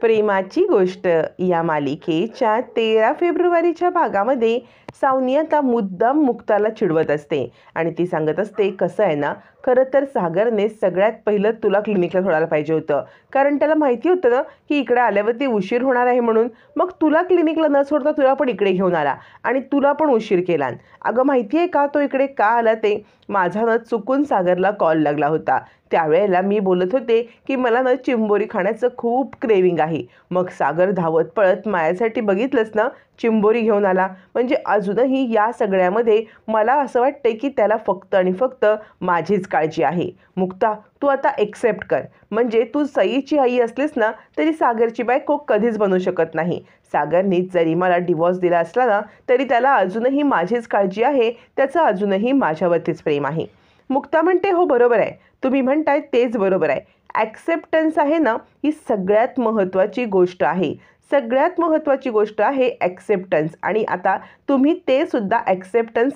प्रेमाची गोष्ट या मालिकेच्या 13 फेब्रुवारीच्या भागामध्ये सावनी आता मुद्दाम मुक्ताला चिडवत असते आणि ती सांगत असते, कसं आहे ना, खरं तर सागरने सगळ्यात पहिलं तुला क्लिनिकला सोडायला पाहिजे होतं, कारण त्याला माहिती होतं ना की इकडे आल्यावरती उशीर होणार आहे म्हणून. मग तुला क्लिनिकला न सोडता तुला पण इकडे घेऊन आला आणि तुला पण उशीर केला. अगं माहिती आहे का तो इकडे का आला ते? माझा न चुकून सागरला कॉल लागला होता. त्यावेळेला मी बोलत होते की मला न चिंबोरी खाण्याचं खूप क्रेविंग आहे. मग सागर धावत पळत माझ्यासाठी बघितलंच ना चिंबोरी घेऊन आला. म्हणजे अजूनही या सगळ्यामध्ये मला असं वाटतंय की त्याला फक्त आणि फक्त माझीच काळजी आहे. मुक्ता, तू आता एक्सेप्ट कर. म्हणजे तू सईची आई असलीस ना तरी सागरची बायको कधीच बनू शकत नाही. सागरनी जरी मला डिवॉर्स दिला असला ना तरी त्याला अजूनही माझीच काळजी आहे, त्याचं अजूनही माझ्यावरतीच प्रेम आहे. मुक्ता म्हणते, हो बरोबर आहे, तुम्ही म्हणताय तेच बरोबर आहे. ॲक्सेप्टन्स आहे ना ही सगळ्यात महत्त्वाची गोष्ट आहे. सगळ्यात महत्त्वाची गोष्ट आहे ॲक्सेप्टन्स. आणि आता तुम्ही ते सुद्धा ॲक्सेप्टन्स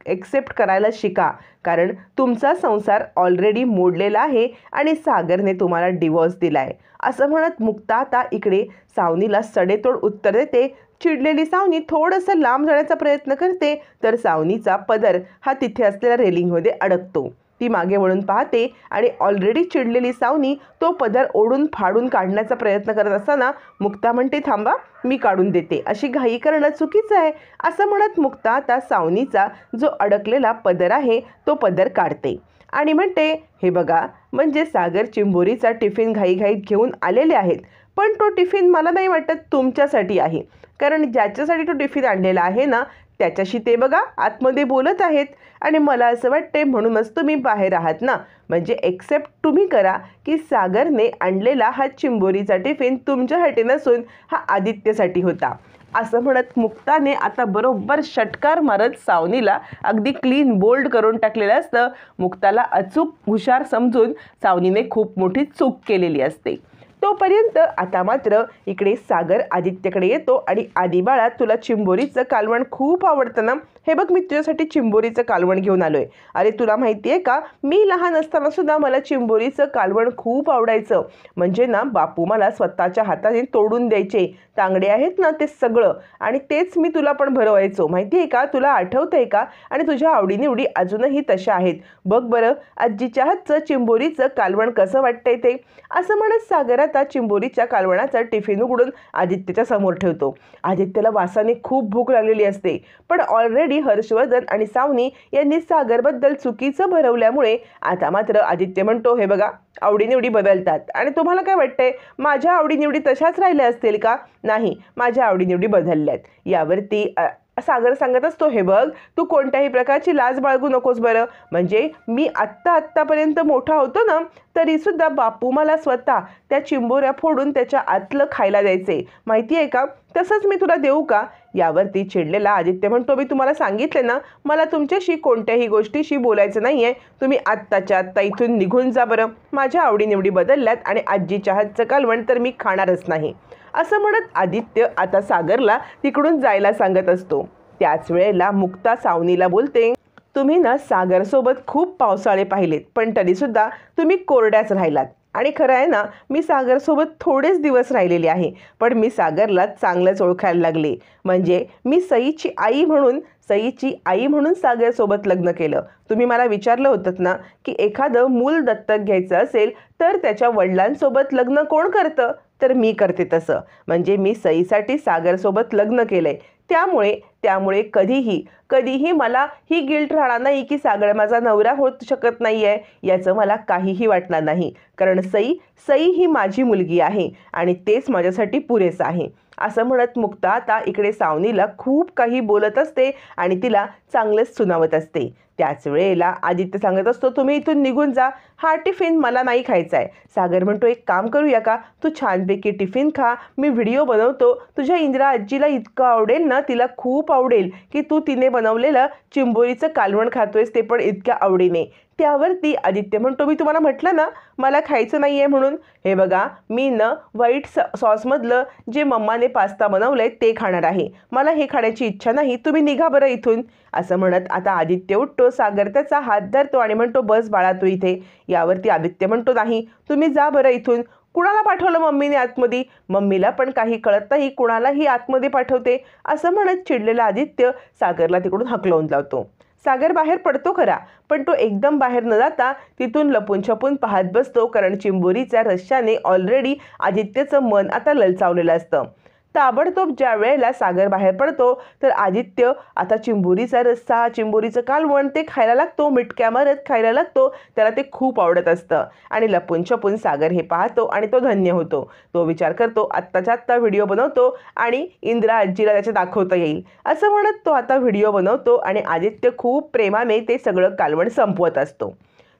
एक्सेप्ट करायला शिका, कारण तुमचा संसार ऑलरेडी मोडलेला आहे आणि सागरने तुम्हाला डिवॉर्स दिला आहे. असं म्हणत मुक्ता आता इकडे सावनीला सडेतोड उत्तर देते. चिडलेली सावनी थोडंसं लांब जाण्याचा प्रयत्न करते तर सावनीचा पदर हा तिथे असलेल्या रेलिंगमध्ये अडकतो. ती मागे वळून पाहते आणि ऑलरेडी चिडलेली सावनी तो पदर ओढून फाडून काढण्याचा प्रयत्न करत असताना मुक्ता म्हणते, थांबा, मी काढून देते. अशी घाई करणं चुकीचं आहे. असं म्हणत मुक्ता आता सावनीचा जो अडकलेला पदर आहे तो पदर काढते आणि म्हणते, हे बघा, म्हणजे सागर चिंबोरीचा टिफिन घाईघाईत घेऊन आलेले आहेत, पण तो टिफिन मला नाही वाटत तुमच्यासाठी आहे, कारण ज्याच्यासाठी तो टिफिन आणलेला आहे ना त्याच्याशी ते बघा आतमध्ये बोलत आहेत आणि मला असं वाटते म्हणूनच तुम्ही बाहेर आहात ना. म्हणजे एक्सेप्ट तुम्ही करा की सागरने आणलेला हा चिंबोरीचा टिफिन तुमच्यासाठी नसून हा आदित्यसाठी होता. असं म्हणत मुक्ताने आता बरोबर षटकार मारत सावनीला अगदी क्लीन बोल्ड करून टाकलेलं असतं. मुक्ताला अचूक हुशार समजून सावनीने खूप मोठी चूक केलेली असते. तोपर्यंत आता मात्र इकडे सागर आदित्यकडे येतो आणि आदी बाळा, तुला चिंबोरीचं कालवण खूप आवडतं ना, हे बघ मी तुझ्यासाठी चिंबोरीचं कालवण घेऊन आलोय. अरे तुला माहिती आहे का, मी लहान असताना सुद्धा मला चिंबोरीचं कालवण खूप आवडायचं. म्हणजे ना बापू मला स्वतःच्या हाताने तोडून द्यायचे, तांगडे आहेत ना ते सगळं, आणि तेच मी तुला पण भरवायचो. माहिती आहे का, तुला आठवतंय का? आणि तुझ्या आवडीनिवडी अजूनही तशा आहेत. बघ बरं आजीच्या हातचं चिंबोरीचं कालवण कसं वाटतंय ते. असं म्हणत सागर आता चिंबोरीच्या कालवणाचा टिफिन उघडून आदित्यच्या समोर ठेवतो. आदित्यला वासाने खूप भूक लागलेली असते, पण ऑलरेडी हर्षवर्धन आणि सावनी यांनी सागरबद्दल चुकीचं भरवल्यामुळे आता मात्र आदित्य म्हणतो, हे बघा, आवडीनिवडी बदलतात आणि तुम्हाला काय वाटतंय माझ्या आवडीनिवडी तशाच राहिल्या असतील का? नाही, माझ्या आवडीनिवडी बदलल्यात. यावरती सागर सांगत असतो, हे बघ, तू कोणत्याही प्रकारची लाज बाळगू नकोस बरं. म्हणजे मी आत्तापर्यंत मोठा होतो ना तरीसुद्धा बापू मला स्वतः त्या चिंबोऱ्या फोडून त्याच्या आतलं खायला द्यायचे, माहिती आहे का? तसंच मी तुला देऊ का? यावरती चिडलेला आदित्य म्हणतो, मी तुम्हाला सांगितले ना, मला तुमच्याशी कोणत्याही गोष्टीशी बोलायचं नाही आहे. तुम्ही आत्ताच्या आत्ता इथून निघून जा बरं. माझ्या आवडीनिवडी बदलल्यात आणि आजीच्या हातचं कालवण तर मी खाणारच नाही. असं म्हणत आदित्य आता सागरला तिकडून जायला सांगत असतो. त्याच वेळेला मुक्ता सावनीला बोलते, तुम्ही ना सागरसोबत खूप पावसाळे पाहिलेत, पण तरीसुद्धा तुम्ही कोरड्याच राहिलात. आणि खरं आहे ना, मी सागरसोबत थोडेच दिवस राहिलेले आहे, पण मी सागरला चांगलंच ओळखायला लागले. म्हणजे मी सईची आई म्हणून सागरसोबत लग्न केलं. तुम्ही मला विचारलं होतं ना की एखादं मूल दत्तक घ्यायचं असेल तर त्याच्या वडिलांसोबत लग्न कोण करतं, तर मी करते तसं. म्हणजे मी सईसाठी सागरसोबत लग्न केलंय. त्यामुळे कधीही मला ही गिल्ट राहणार नाही की सागर माझा नवरा होत शकत नाही आहे, याचं मला काहीही वाटणार नाही, कारण सई ही माझी मुलगी आहे आणि तेच माझ्यासाठी पुरेसं आहे. असं म्हणत मुक्ता आता इकडे सावनीला खूप काही बोलत असते आणि तिला चांगलंच सुनावत असते. त्याच वेळेला आदित्य सांगत असतो, तुम्ही इथून निघून जा, हा टिफिन मला नाही खायचा आहे. सागर म्हणतो, एक काम करूया का, तू छानपैकी टिफिन खा, मी व्हिडिओ बनवतो. तुझ्या इंदिरा आजीला इतकं आवडेल ना, तिला खूप आवडेल की तू तिने बनवलेलं चिंबोरीचं कालवण खातोयस, ते पण इतक्या आवडीने. त्यावरती आदित्य म्हणतो, मी तुम्हाला म्हटलं ना मला खायचं नाही आहे म्हणून. हे बघा, मी न व्हाईट सॉसमधलं जे मम्माने पास्ता बनवलंय ते खाणार आहे, मला हे खाण्याची इच्छा नाही, तुम्ही निघा बरं इथून. असं म्हणत आता आदित्य उठतो. सागर त्याचा हात धरतो आणि म्हणतो, बस बाळा तू इथे. यावरती आदित्य म्हणतो, नाही, तुम्ही जा बरं इथून. कुणाला पाठवलं मम्मीने आतमध्ये? मम्मीला पण काही कळत नाही, कुणालाही आतमध्ये पाठवते असं म्हणत चिडलेला आदित्य सागरला तिकडून हकलवून लावतो. सागर बाहेर पडतो खरा, पण तो एकदम बाहेर न जाता तिथून लपून छपून पाहत बसतो, कारण चिंबोरीच्या रश्श्याने ऑलरेडी आदित्यचं मन आता ललचावलेलं असतं. ताबडतोब ज्या वेळेला सागर बाहेर पडतो तर आदित्य आता चिंबोरीचा रस्सा, चिंबोरीचं कालवण ते खायला लागतो, मिटक्या मारत खायला लागतो. त्याला ते खूप आवडत असतं आणि लपून छपून सागर हे पाहतो आणि तो धन्य होतो. तो विचार करतो आत्ताच्या आत्ता व्हिडिओ बनवतो आणि इंदिरा आजीला त्याचे दाखवता येईल असं म्हणत तो आता व्हिडिओ बनवतो आणि आदित्य खूप प्रेमाने ते सगळं कालवण संपवत असतो.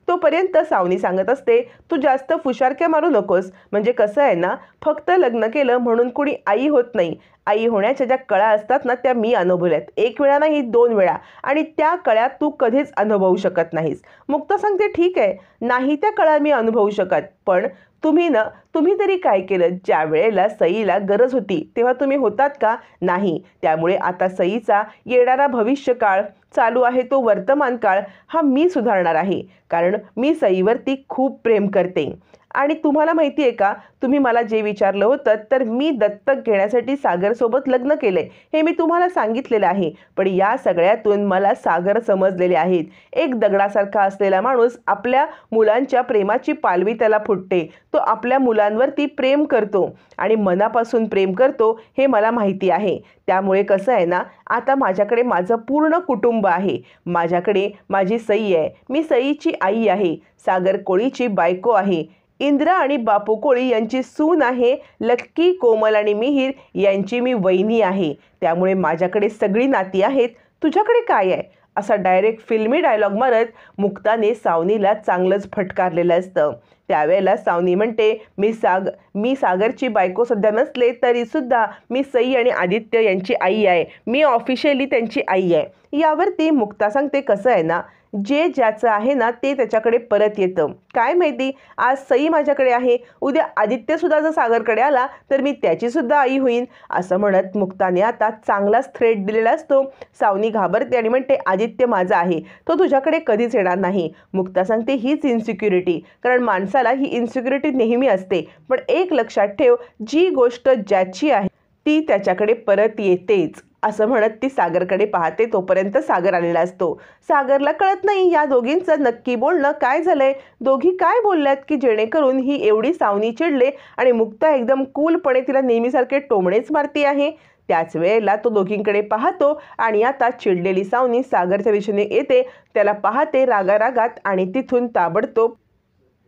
तोपर्यंत सावनी सांगत असते, तू जास्त फुशारक्या मारू नकोस, म्हणजे कसं आहे ना, फक्त लग्न केलं म्हणून कुणी आई होत नाही. आई होण्याच्या ज्या कळा असतात ना त्या मी अनुभवल्यात, 1 वेळा नाही 2 वेळा, आणि त्या कळ्या तू कधीच अनुभवू शकत नाहीस. मुक्ता सांगते, ठीक आहे, नाही त्या कळा मी अनुभवू शकत, पण तुम्ही तरी काय केलं? ज्या वेळेला सईला गरज होती तेव्हा तुम्ही होतात का? नाही. त्यामुळे आता सईचा येणारा भविष्यकाळ चालू आहे तो वर्तमान काळ हा मी सुधारणार आहे, कारण मी सईवरती खूप प्रेम करते. आणि तुम्हाला माहिती आहे का, तुम्ही मला जे विचारलं होतं तर मी दत्तक घेण्यासाठी सागरसोबत लग्न केले हे मी तुम्हाला सांगितलेलं आहे. पण या सगळ्यातून मला सागर समजलेले आहेत. एक दगडासारखा असलेला माणूस आपल्या मुलांच्या प्रेमाची पालवी त्याला फुटते. तो आपल्या मुलांवरती प्रेम करतो आणि मनापासून प्रेम करतो हे मला माहिती आहे. त्यामुळे कसं आहे ना, आता माझ्याकडे माझं पूर्ण कुटुंब आहे. माझ्याकडे माझी सई आहे, मी सईची आई आहे, सागर कोळीची बायको आहे, इंदिरा आणि बापू कोळी यांची सून आहे, लक्की, कोमल आणि मिहीर यांची मी वहिनी आहे. त्यामुळे माझ्याकडे सगळी नाती आहेत. तुझ्याकडे काय आहे? असा डायरेक्ट फिल्मी डायलॉग मारत मुक्ताने सावनीला चांगलंच फटकारलेलं असतं. त्यावेळेला सावनी म्हणते, मी सागरची बायको सध्या नसले तरीसुद्धा मी सई आणि आदित्य यांची आई आहे, मी ऑफिशियली त्यांची आई आहे. यावरती मुक्ता सांगते, कसं आहे ना, जे ज्याचं आहे ना ते त्याच्याकडे परत येतं. काय माहिती, आज सई माझ्याकडे आहे, उद्या आदित्यसुद्धा जर सागरकडे आला तर मी त्याचीसुद्धा आई होईन. असं म्हणत मुक्ताने आता चांगलाच थ्रेट दिलेला असतो. सावनी घाबरते आणि म्हणते, आदित्य माझा आहे, तो तुझ्याकडे कधीच येणार नाही. मुक्ता सांगते, हीच इन्सिक्युरिटी, कारण माणसाला ही इन्सिक्युरिटी नेहमी असते, पण एक लक्षात ठेव, जी गोष्ट ज्याची आहे ती त्याच्याकडे परत येतेच. असं म्हणत ती सागरकडे पाहते. तोपर्यंत सागर आलेला असतो. सागरला कळत नाही या दोघींचं नक्की बोलणं काय झालंय, दोघी काय बोलल्यात की जेणेकरून ही एवढी सावनी चिडले आणि मुक्ता एकदम कूलपणे तिला नेहमीसारखे टोमणेच मारती आहे. त्याच वेळेला तो दोघींकडे पाहतो आणि आता चिडलेली सावनी सागरच्या दिशेने येते. त्याला पाहते रागारागात आणि तिथून ताबडतोब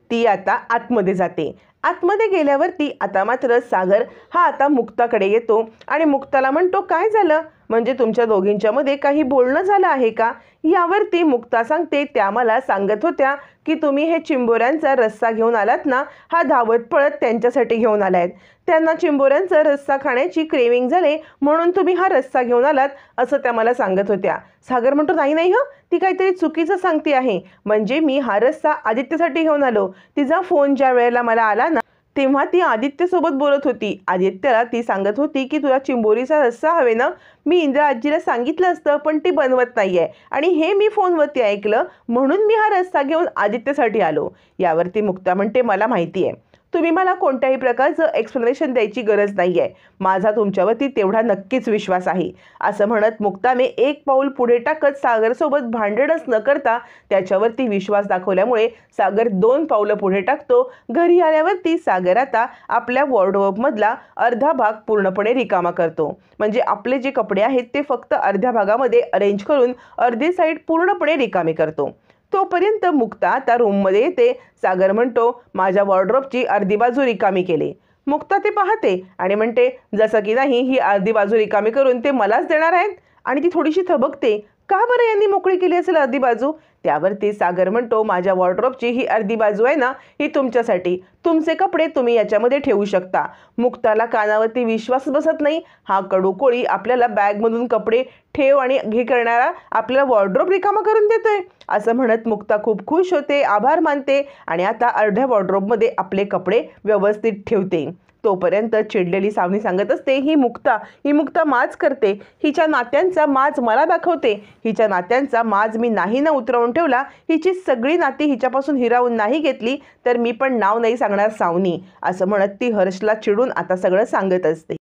ती आता आतमध्ये जाते. आतमध्ये गेल्यावरती आता मात्र सागर हा आता मुक्ताकडे येतो आणि मुक्ताला म्हणतो, काय झालं, म्हणजे तुमच्या दोघींच्यामध्ये काही बोलणं झालं आहे का? यावरती मुक्ता सांगते, त्या मला सांगत होत्या की तुम्ही हे चिंबोऱ्यांचा रस्सा घेऊन आलात ना, हा धावत पळत त्यांच्यासाठी घेऊन आलात. त्यांना चिंबोऱ्यांचा रस्सा खाण्याची क्रेविंग झाले म्हणून तुम्ही हा रस्सा घेऊन आलात असं त्या मला सांगत होत्या. सागर म्हणतो, नाही नाही हं, ती काहीतरी चुकीचं सांगते आहे. म्हणजे मी हा रस्सा आदित्यसाठी घेऊन आलो. तिचा फोन ज्या वेळेला मला आला ना तेव्हा ती आदित्यसोबत बोलत होती. आदित्यला ती सांगत होती की तुला चिंबोरीचा रस्सा हवे ना, मी इंदिरा आजीला सांगितलं असतं पण ती बनवत नाहीये आणि हे मी फोनवरती ऐकलं म्हणून मी हा रस्सा घेऊन आदित्यसाठी आलो. यावरती मुक्ता म्हणते, मला माहिती आहे, तुम्ही मला कोणत्याही प्रकारचं एक्सप्लेनेशन द्यायची गरज नाही आहे, माझा तुमच्यावरती तेवढा नक्कीच विश्वास आहे. असं म्हणत मुक्ताने एक पाऊल पुढे टाकत सागरसोबत भांडणच न करता त्याच्यावरती विश्वास दाखवल्यामुळे सागर 2 पावलं पुढे टाकतो. घरी आल्यावरती सागर आता आपल्या वॉर्डरोबमधला अर्धा भाग पूर्णपणे रिकामा करतो. म्हणजे आपले जे कपडे आहेत ते फक्त अर्ध्या भागामध्ये अरेंज करून अर्धी साईड पूर्णपणे रिकामी करतो. तोपर्यंत मुक्ता आता रूममध्ये येते. सागर म्हणतो, माझ्या वॉर्डरोबची अर्धी बाजू रिकामी केली. मुक्ता ते पाहते आणि म्हणते, जसं की नाही ही अर्धी बाजू रिकामी करून ते मलाच देणार आहेत. आणि ती थोडीशी थबकते, का बरं यांनी मोकळी केली असेल अर्धी बाजू? त्यावरती सागर म्हणतो, माझ्या वॉर्डरोबची ही अर्धी बाजू आहे ना, ही तुमच्यासाठी, तुमचे कपडे तुम्ही याच्यामध्ये ठेवू शकता. मुक्ताला कानावरती विश्वास बसत नाही. हा कडू कोळी आपल्याला बॅगमधून कपडे ठेव आणि घे करणारा आपल्याला वॉर्डरोब रिकामा करून देतोय. असं म्हणत मुक्ता खूप खुश होते, आभार मानते आणि आता अर्ध्या वॉर्डरोबमध्ये आपले कपडे व्यवस्थित ठेवते. तोपर्यंत चिडलेली सावनी सांगत असते, ही मुक्ता माज करते, हिच्या नात्यांचा माज मला दाखवते, हिच्या नात्यांचा माज मी नाही ना उतरवून ठेवला, हिची सगळी नाती हिच्यापासून हिरावून नाही घेतली तर मी पण नाव नाही सांगणार सावनी, असं म्हणत ती हर्षला चिडून आता सगळं सांगत असते.